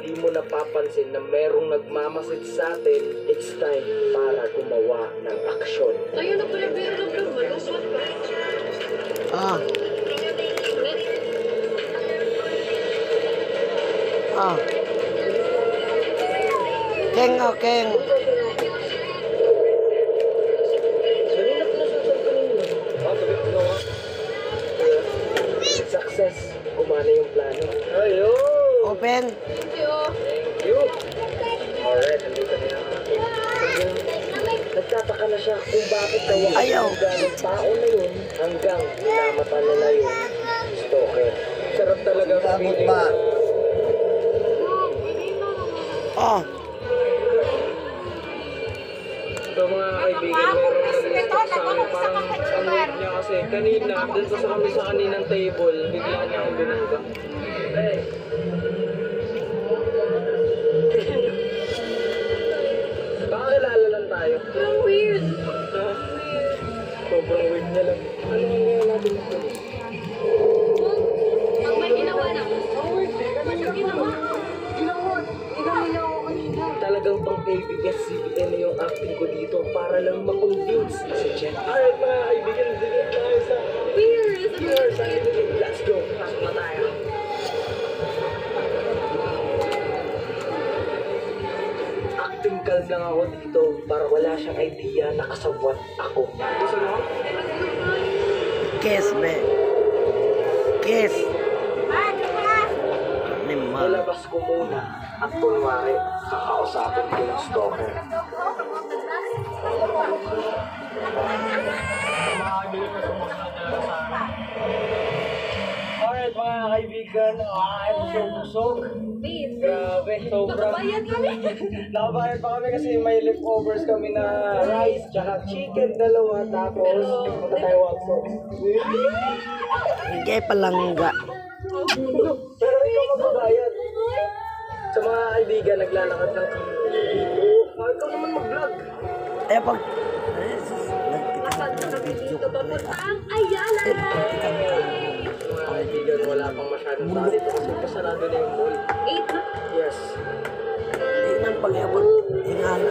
hindi mo napapansin na merong nagmamasid sa atin, it's time para gumawa ng aksyon. Ayun na pala, meron na pala, malusot pa. Keng, Keng. Success. Kumana yung plano. Ayun! Open. Thank you. Thank you. Alright, nandito na yung akin. Nagtataka na siya kung bakit Ayaw. ng tao na yun hanggang namata nila yung stalker. Sarap talaga feeling na... So mga kaibigan, meron nag-stop sa akin. Parang ang weird niya kasi kanina, dun pa sa kami sa kaninang table, bigla niya akong binangga. Hey! Baka kilala lang tayo. Ang weird. Sobrang weird niya lang. Ano nga ngayon natin ito? Pag may ginawa na. Ang weird eh. Kanina ginawa. Ginawa. Inamina ako kanina. Talagang pang ABS-CBN na yung acting ko dito para lang ma-convince si Jen. Alright mga kaibigan, dito tayo sa... Weird. Let's go. Pasok na tayo. Acting calm lang ako dito para wala siyang idea na kasabwat ako. Gusto mo? Kiss, be. Kiss. Animal. Nilabas ko muna at kunwari kakausapin ko yung stalker. Alright mga kaibigan, busog-busog. Please. Grabe, sobrang... Nakabayad kami. Nakabayad pa kami kasi may leftovers kami na rice, tsaka chicken dalawa, tapos punta tayo Watso. Bigay palangga. Pero ikaw magbabayad. Sa mga kaibigan, naglalakad lang kami dito. Ikaw naman mag-vlog. Eh, pag... Kapag kami dito papuntang Ayala. Mga kaibigan, wala pang masyadong tao dito kasi pasarado na yung mall. 8 na. Yes. Hindi nang pag-iabot. Ingala.